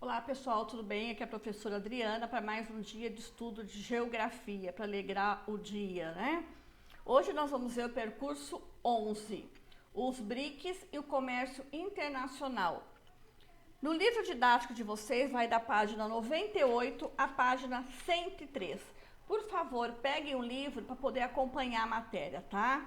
Olá pessoal, tudo bem? Aqui é a professora Adriana para mais um dia de estudo de geografia, para alegrar o dia, né? Hoje nós vamos ver o percurso 11, os BRICS e o comércio internacional. No livro didático de vocês vai da página 98 à página 103. Por favor, peguem o livro para poder acompanhar a matéria, tá?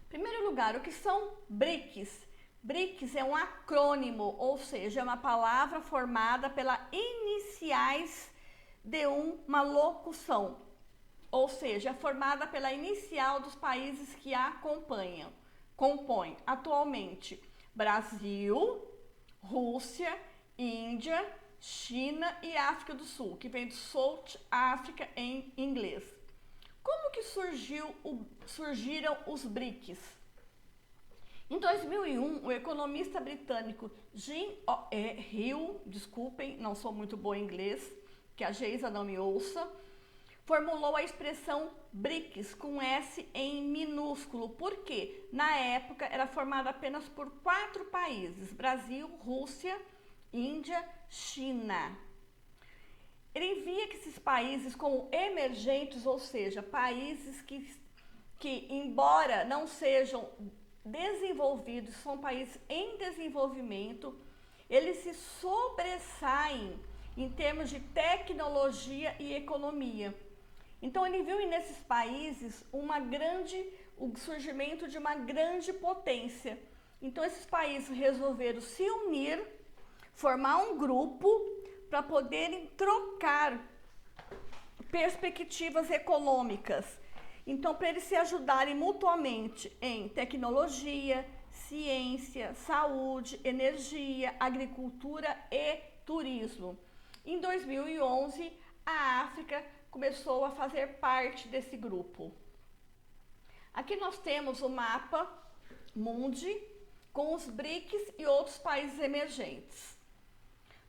Em primeiro lugar, o que são BRICS? BRICS é um acrônimo, ou seja, é uma palavra formada pelas iniciais de uma locução, ou seja, é formada pela inicial dos países que a compõem atualmente Brasil, Rússia, Índia, China e África do Sul, que vem do South Africa em inglês. Como que surgiram os BRICS? Em 2001, o economista britânico Jim Hill, desculpem, não sou muito boa em inglês, que a Geisa não me ouça, formulou a expressão BRICS com S em minúsculo, porque na época era formada apenas por 4 países, Brasil, Rússia, Índia, China. Ele via que esses países como emergentes, ou seja, países que embora não sejam desenvolvidos, são países em desenvolvimento, eles se sobressaem em termos de tecnologia e economia. Então ele viu nesses países o surgimento de uma grande potência. Então esses países resolveram se unir, formar um grupo para poderem trocar perspectivas econômicas. Então, para eles se ajudarem mutuamente em tecnologia, ciência, saúde, energia, agricultura e turismo. Em 2011, a África começou a fazer parte desse grupo. Aqui nós temos o mapa mundi com os BRICS e outros países emergentes.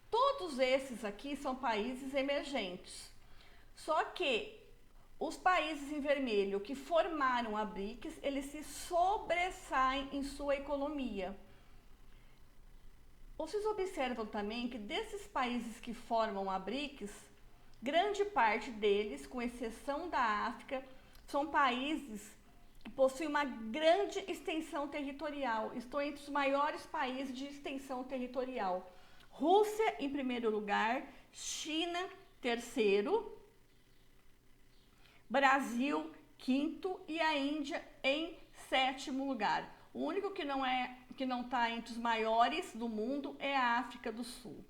Todos esses aqui são países emergentes. Só que os países em vermelho que formaram a BRICS, eles se sobressaem em sua economia. Vocês observam também que desses países que formam a BRICS, grande parte deles, com exceção da África, são países que possuem uma grande extensão territorial, estão entre os maiores países de extensão territorial. Rússia em primeiro lugar, China terceiro, Brasil, quinto, e a Índia em sétimo lugar. O único que não está entre os maiores do mundo é a África do Sul.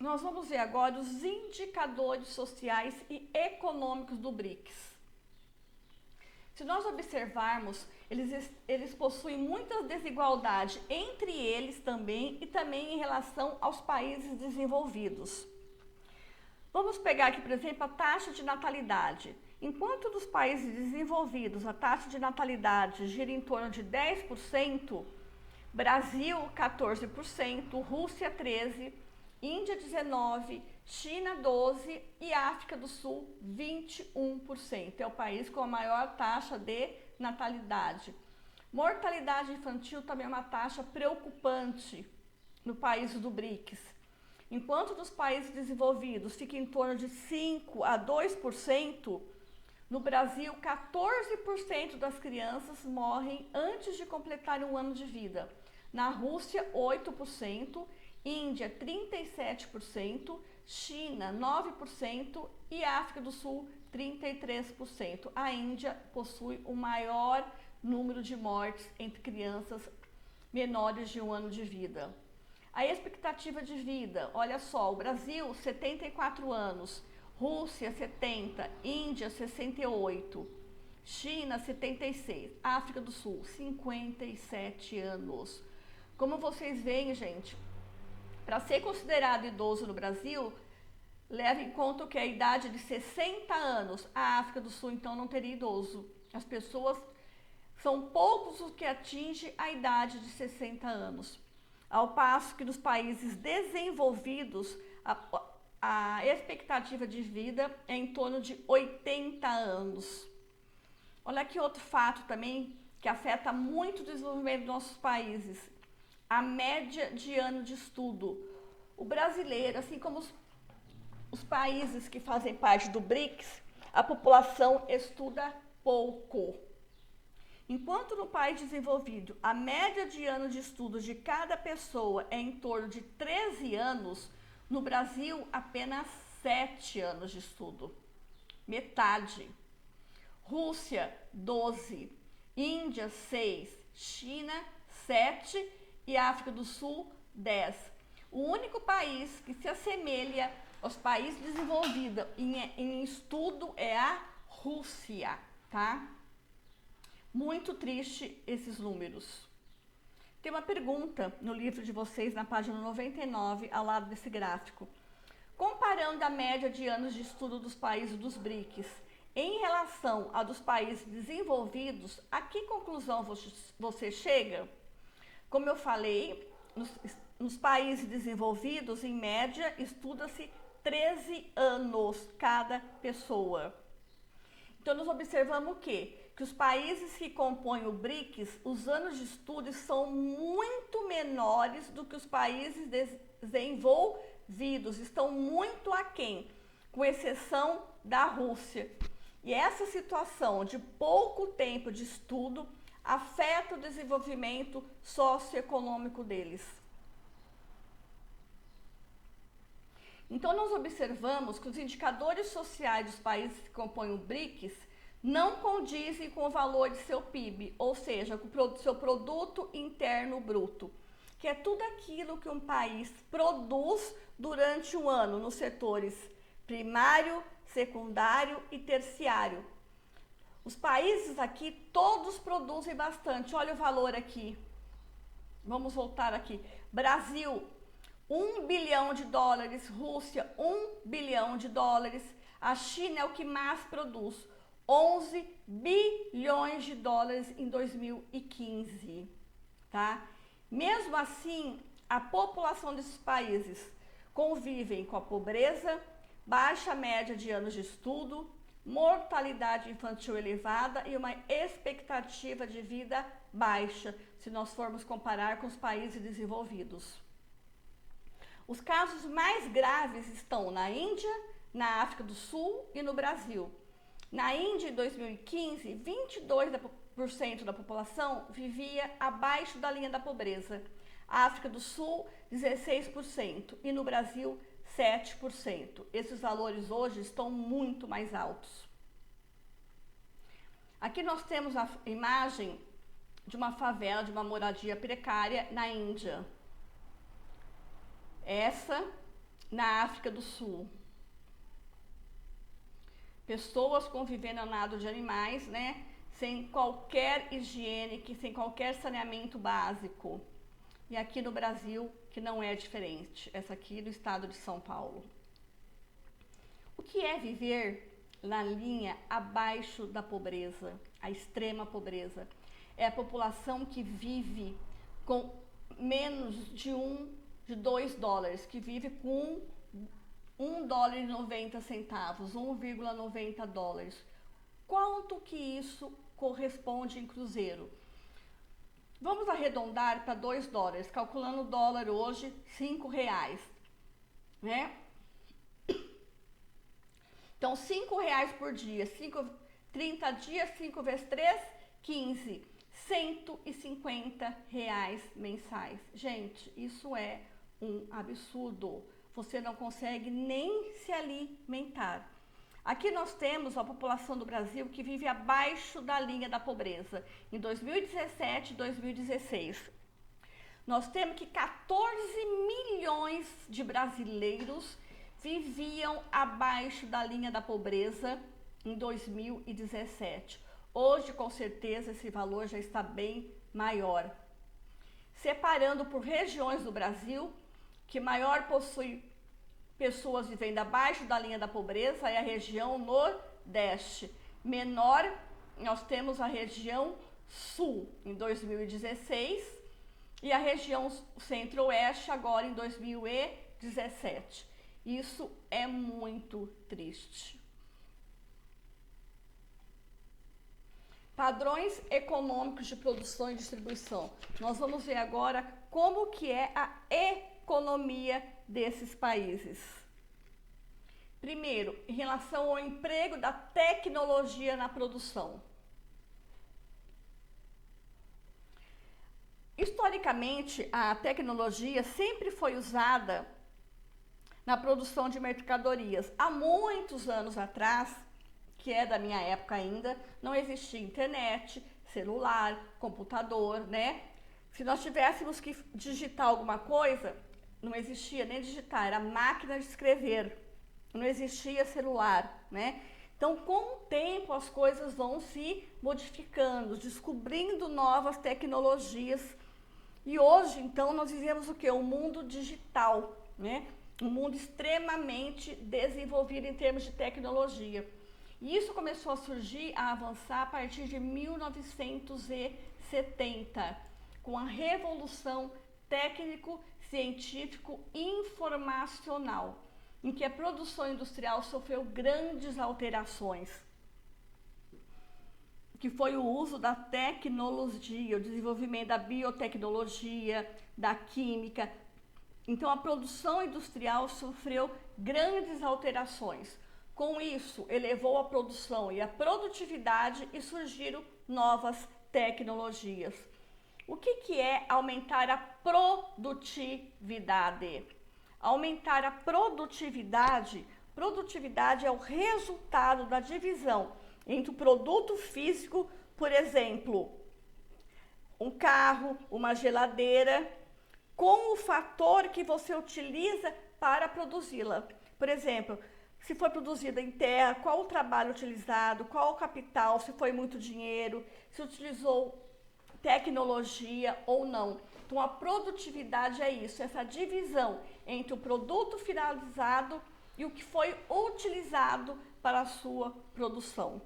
Nós vamos ver agora os indicadores sociais e econômicos do BRICS. Se nós observarmos, eles possuem muita desigualdade entre eles também e também em relação aos países desenvolvidos. Vamos pegar aqui, por exemplo, a taxa de natalidade. Enquanto nos países desenvolvidos a taxa de natalidade gira em torno de 10%, Brasil 14%, Rússia 13%, Índia 19%, China 12% e África do Sul 21%. É o país com a maior taxa de natalidade. Mortalidade infantil também é uma taxa preocupante no país do BRICS. Enquanto nos países desenvolvidos fica em torno de 5% a 2%, no Brasil 14% das crianças morrem antes de completar um ano de vida. Na Rússia 8%, Índia 37%, China 9% e África do Sul 33%. A Índia possui o maior número de mortes entre crianças menores de um ano de vida. A expectativa de vida, olha só, o Brasil 74 anos, Rússia 70, Índia 68, China 76, África do Sul 57 anos. Como vocês veem, gente, para ser considerado idoso no Brasil, leve em conta que a idade de 60 anos, a África do Sul então não teria idoso. As pessoas, são poucos os que atingem a idade de 60 anos. Ao passo que nos países desenvolvidos, a expectativa de vida é em torno de 80 anos. Olha aqui outro fato também que afeta muito o desenvolvimento dos nossos países. A média de ano de estudo. O brasileiro, assim como os países que fazem parte do BRICS, a população estuda pouco. Enquanto no país desenvolvido, a média de ano de estudo de cada pessoa é em torno de 13 anos, no Brasil, apenas 7 anos de estudo. Metade. Rússia, 12. Índia, 6. China, 7. E África do Sul, 10. O único país que se assemelha aos países desenvolvidos em estudo é a Rússia, tá? Muito triste esses números. Tem uma pergunta no livro de vocês, na página 99, ao lado desse gráfico. Comparando a média de anos de estudo dos países dos BRICS em relação a dos países desenvolvidos, a que conclusão você chega? Como eu falei, nos países desenvolvidos, em média, estuda-se 13 anos cada pessoa. Então, nós observamos o quê? Que os países que compõem o BRICS, os anos de estudo são muito menores do que os países desenvolvidos, estão muito aquém, com exceção da Rússia. E essa situação de pouco tempo de estudo afeta o desenvolvimento socioeconômico deles. Então, nós observamos que os indicadores sociais dos países que compõem o BRICS não condizem com o valor de seu PIB, ou seja, com o seu produto interno bruto, que é tudo aquilo que um país produz durante o ano nos setores primário, secundário e terciário. Os países aqui, todos produzem bastante. Olha o valor aqui. Vamos voltar aqui. Brasil, 1 bilhão de dólares. Rússia, 1 bilhão de dólares. A China é o que mais produz. 11 bilhões de dólares em 2015, tá? Mesmo assim, a população desses países convivem com a pobreza, baixa média de anos de estudo, mortalidade infantil elevada e uma expectativa de vida baixa, se nós formos comparar com os países desenvolvidos. Os casos mais graves estão na Índia, na África do Sul e no Brasil. Na Índia, em 2015, 22% da população vivia abaixo da linha da pobreza. A África do Sul, 16%. E no Brasil, 7%. Esses valores hoje estão muito mais altos. Aqui nós temos a imagem de uma favela, de uma moradia precária na Índia. Essa na África do Sul. Pessoas convivendo ao lado de animais, né? Sem qualquer higiene, sem qualquer saneamento básico. E aqui no Brasil, que não é diferente. Essa aqui do estado de São Paulo. O que é viver na linha abaixo da pobreza, a extrema pobreza? É a população que vive com menos de 2 dólares, que vive com $1,90, 1,90 dólares. Quanto que isso corresponde em cruzeiro? Vamos arredondar para 2 dólares, calculando o dólar hoje, R$5, né? Então, R$5 por dia, 30 dias, 5 vezes 3, 15. R$150 mensais. Gente, isso é um absurdo. Você não consegue nem se alimentar. Aqui nós temos a população do Brasil que vive abaixo da linha da pobreza. Em 2017 e 2016, nós temos que 14 milhões de brasileiros viviam abaixo da linha da pobreza em 2017. Hoje, com certeza, esse valor já está bem maior. Separando por regiões do Brasil, que maior possui pessoas vivendo abaixo da linha da pobreza é a região Nordeste. Menor, nós temos a região Sul em 2016 e a região Centro-Oeste agora em 2017. Isso é muito triste. Padrões econômicos de produção e distribuição. Nós vamos ver agora como que é a economia desses países. Primeiro, em relação ao emprego da tecnologia na produção. Historicamente, a tecnologia sempre foi usada na produção de mercadorias. Há muitos anos atrás, que é da minha época ainda, não existia internet, celular, computador, né? Se nós tivéssemos que digitar alguma coisa, não existia nem digitar, era máquina de escrever, não existia celular, né? Então, com o tempo, as coisas vão se modificando, descobrindo novas tecnologias. E hoje, então, nós vivemos o quê? Um mundo digital, né? Um mundo extremamente desenvolvido em termos de tecnologia. E isso começou a surgir, a avançar a partir de 1970, com a revolução técnico-científico-informacional, em que a produção industrial sofreu grandes alterações, que foi o uso da tecnologia, o desenvolvimento da biotecnologia, da química. Então, a produção industrial sofreu grandes alterações. Com isso, elevou a produção e a produtividade e surgiram novas tecnologias. O que é aumentar a produtividade? Aumentar a produtividade é o resultado da divisão entre o produto físico, por exemplo, um carro, uma geladeira, com o fator que você utiliza para produzi-la. Por exemplo, se foi produzida em terra, qual o trabalho utilizado, qual o capital, se foi muito dinheiro, se utilizou tecnologia ou não. Então, a produtividade é isso, essa divisão entre o produto finalizado e o que foi utilizado para a sua produção.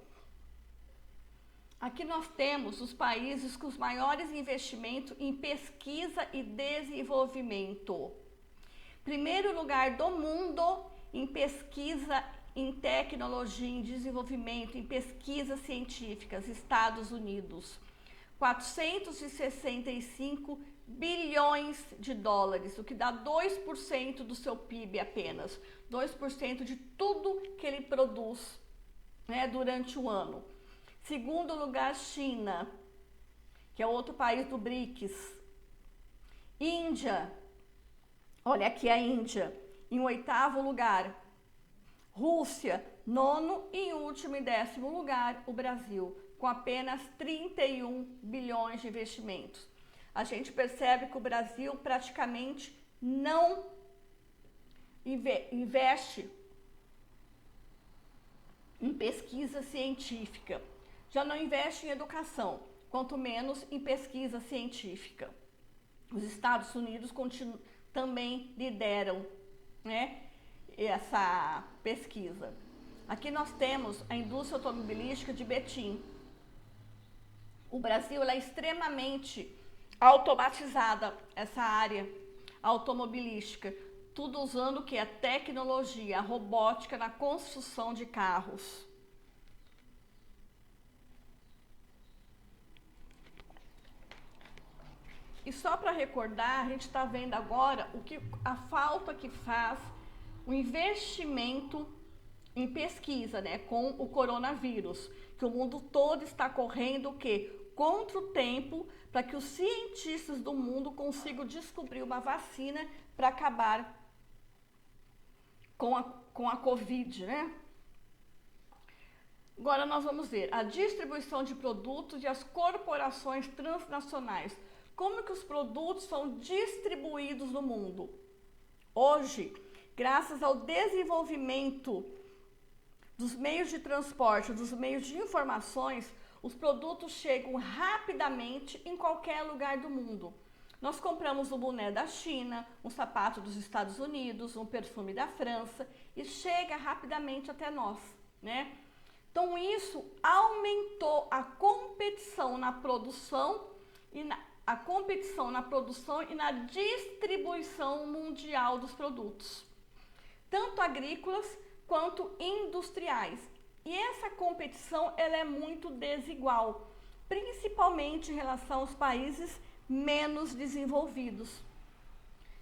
Aqui nós temos os países com os maiores investimentos em pesquisa e desenvolvimento. Primeiro lugar do mundo em pesquisa, em tecnologia, em desenvolvimento, em pesquisas científicas, Estados Unidos. 465 bilhões de dólares, o que dá 2% do seu PIB apenas. 2% de tudo que ele produz, né, durante o ano. Segundo lugar, China, que é outro país do BRICS. Índia, olha aqui a Índia, em 8º lugar. Rússia, 9º e em último e 10º lugar, o Brasil, com apenas 31 bilhões de investimentos. A gente percebe que o Brasil praticamente não investe em pesquisa científica. Já não investe em educação, quanto menos em pesquisa científica. Os Estados Unidos também lideram, né, essa pesquisa. Aqui nós temos a indústria automobilística de Betim. O Brasil é extremamente automatizada, essa área automobilística, tudo usando o que? A tecnologia, a robótica na construção de carros. E só para recordar, a gente está vendo agora a falta que faz o investimento em pesquisa, né, com o coronavírus, que o mundo todo está correndo o quê? Contra o tempo, para que os cientistas do mundo consigam descobrir uma vacina para acabar com a Covid, né? Agora nós vamos ver a distribuição de produtos e as corporações transnacionais. Como que os produtos são distribuídos no mundo? Hoje, graças ao desenvolvimento dos meios de transporte, dos meios de informações, os produtos chegam rapidamente em qualquer lugar do mundo. Nós compramos um boné da China, um sapato dos Estados Unidos, um perfume da França e chega rapidamente até nós, né? Então isso aumentou a competição na produção e na distribuição mundial dos produtos, tanto agrícolas quanto industriais. E essa competição ela é muito desigual. principalmente em relação aos países menos desenvolvidos,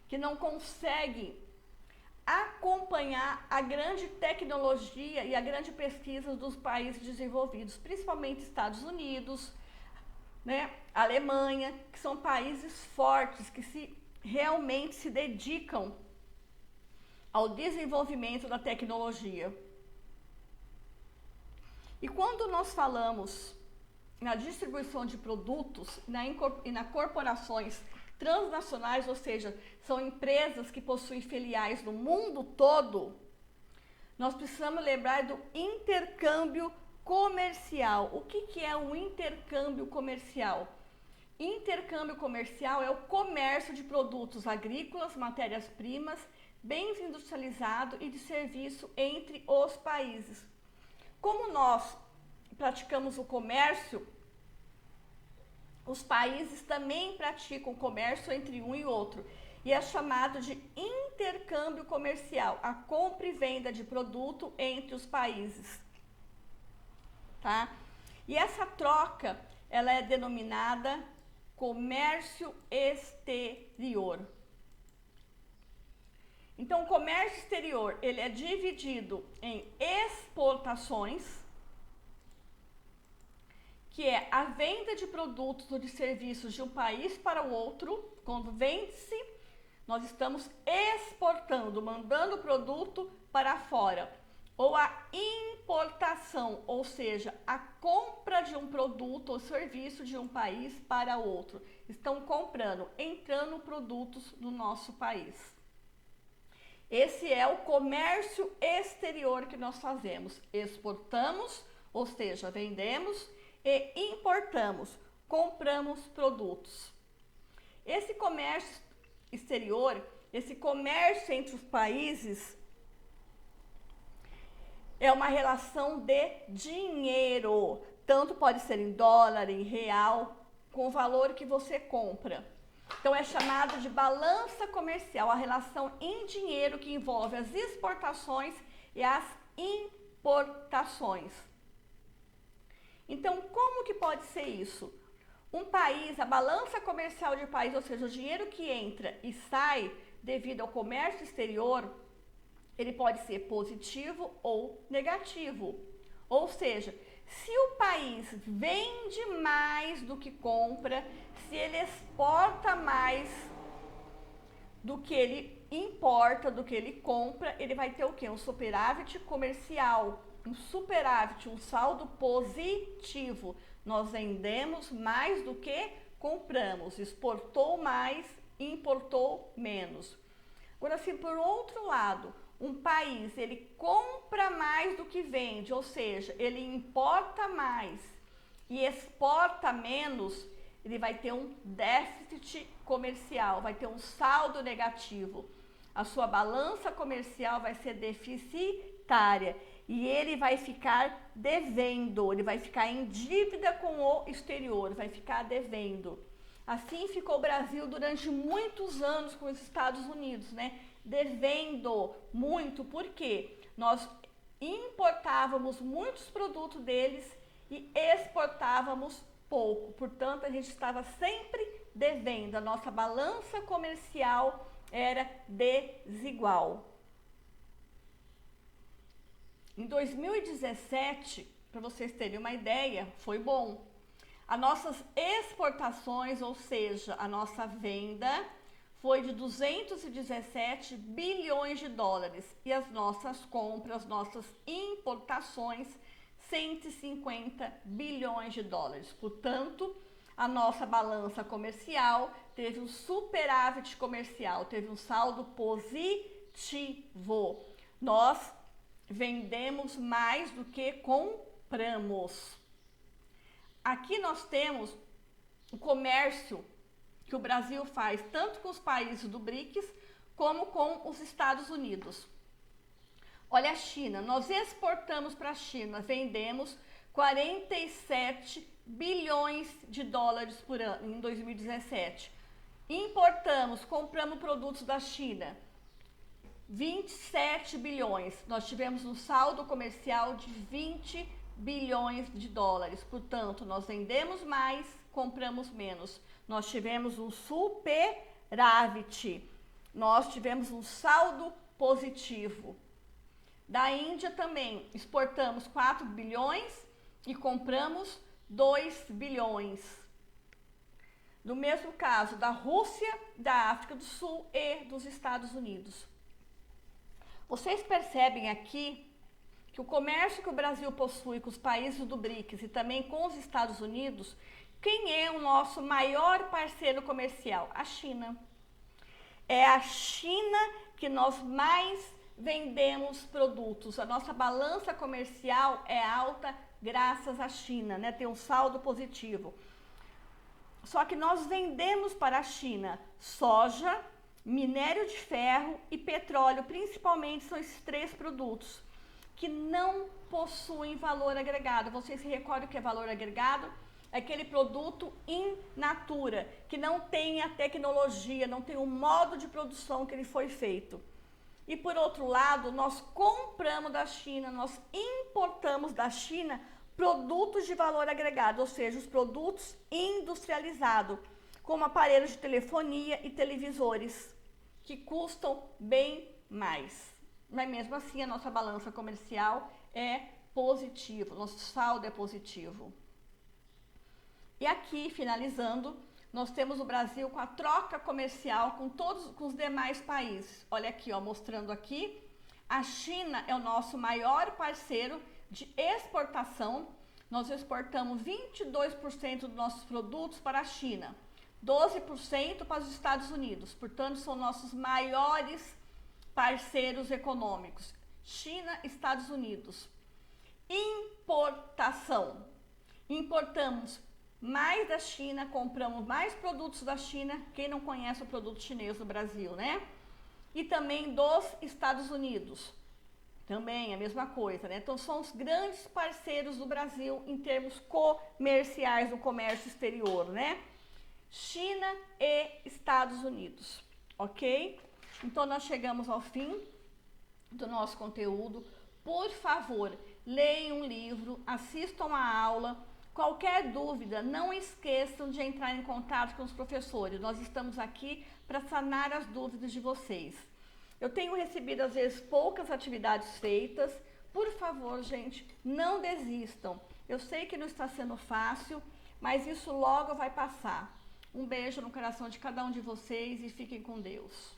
que não conseguem acompanhar a grande tecnologia e a grande pesquisa dos países desenvolvidos, principalmente Estados Unidos, né, Alemanha, que são países fortes, que realmente se dedicam ao desenvolvimento da tecnologia. E quando nós falamos na distribuição de produtos e nas corporações transnacionais, ou seja, são empresas que possuem filiais no mundo todo, nós precisamos lembrar do intercâmbio comercial. O que é um intercâmbio comercial? Intercâmbio comercial é o comércio de produtos agrícolas, matérias-primas, bens industrializados e de serviço entre os países. Como nós praticamos o comércio, os países também praticam comércio entre um e outro, e é chamado de intercâmbio comercial, a compra e venda de produto entre os países, tá? E essa troca, ela é denominada comércio exterior. Então, o comércio exterior, ele é dividido em exportações, que é a venda de produtos ou de serviços de um país para o outro. Quando vende-se, nós estamos exportando, mandando o produto para fora. Ou a importação, ou seja, a compra de um produto ou serviço de um país para outro. Estão comprando, entrando produtos no nosso país. Esse é o comércio exterior que nós fazemos. Exportamos, ou seja, vendemos, e importamos, compramos produtos. Esse comércio exterior, esse comércio entre os países, é uma relação de dinheiro. Tanto pode ser em dólar, em real, com o valor que você compra. Então é chamado de balança comercial, a relação em dinheiro que envolve as exportações e as importações. Então, como que pode ser isso? Um país, a balança comercial de um país, ou seja, o dinheiro que entra e sai devido ao comércio exterior, ele pode ser positivo ou negativo. Ou seja, se o país vende mais do que compra, se ele exporta mais do que ele importa, do que ele compra, ele vai ter o quê? Um superávit comercial. Um superávit, um saldo positivo. Nós vendemos mais do que compramos, exportou mais, importou menos. Agora, se por outro lado, um país ele compra mais do que vende, ou seja, ele importa mais e exporta menos, ele vai ter um déficit comercial, vai ter um saldo negativo. A sua balança comercial vai ser deficitária. E ele vai ficar devendo, ele vai ficar em dívida com o exterior, vai ficar devendo. Assim ficou o Brasil durante muitos anos com os Estados Unidos, né? Devendo muito, porque nós importávamos muitos produtos deles e exportávamos pouco. Portanto, a gente estava sempre devendo, a nossa balança comercial era desigual. Em 2017, para vocês terem uma ideia, foi bom. As nossas exportações, ou seja, a nossa venda, foi de 217 bilhões de dólares. E as nossas compras, nossas importações, 150 bilhões de dólares. Portanto, a nossa balança comercial teve um superávit comercial, teve um saldo positivo. Nós vendemos mais do que compramos. Aqui nós temos o comércio que o Brasil faz tanto com os países do BRICS como com os Estados Unidos. Olha a China, nós exportamos para a China, vendemos 47 bilhões de dólares por ano em 2017. Importamos, compramos produtos da China, 27 bilhões. Nós tivemos um saldo comercial de 20 bilhões de dólares. Portanto, nós vendemos mais, compramos menos. Nós tivemos um superávit. Nós tivemos um saldo positivo. Da Índia também exportamos 4 bilhões e compramos 2 bilhões. No mesmo caso da Rússia, da África do Sul e dos Estados Unidos. Vocês percebem aqui que o comércio que o Brasil possui com os países do BRICS e também com os Estados Unidos, quem é o nosso maior parceiro comercial? A China. É a China que nós mais vendemos produtos. A nossa balança comercial é alta graças à China, né? Tem um saldo positivo. Só que nós vendemos para a China soja, minério de ferro e petróleo, principalmente são esses 3 produtos que não possuem valor agregado. Vocês se recordam o que é valor agregado? É aquele produto in natura, que não tem a tecnologia, não tem o modo de produção que ele foi feito. E por outro lado, nós compramos da China, nós importamos da China produtos de valor agregado, ou seja, os produtos industrializados, como aparelhos de telefonia e televisores, que custam bem mais. Mas mesmo assim, a nossa balança comercial é positiva, nosso saldo é positivo. E aqui, finalizando, nós temos o Brasil com a troca comercial com os demais países. Olha aqui, ó, mostrando aqui, a China é o nosso maior parceiro de exportação. Nós exportamos 22% dos nossos produtos para a China, 12% para os Estados Unidos. Portanto, são nossos maiores parceiros econômicos. China, Estados Unidos. Importação. Importamos mais da China, compramos mais produtos da China. Quem não conhece o produto chinês no Brasil, né? E também dos Estados Unidos. Também a mesma coisa, né? Então, são os grandes parceiros do Brasil em termos comerciais no comércio exterior, né? China e Estados Unidos, ok? Então, nós chegamos ao fim do nosso conteúdo. Por favor, leiam um livro, assistam a aula. Qualquer dúvida, não esqueçam de entrar em contato com os professores. Nós estamos aqui para sanar as dúvidas de vocês. Eu tenho recebido, às vezes, poucas atividades feitas. Por favor, gente, não desistam. Eu sei que não está sendo fácil, mas isso logo vai passar. Um beijo no coração de cada um de vocês e fiquem com Deus.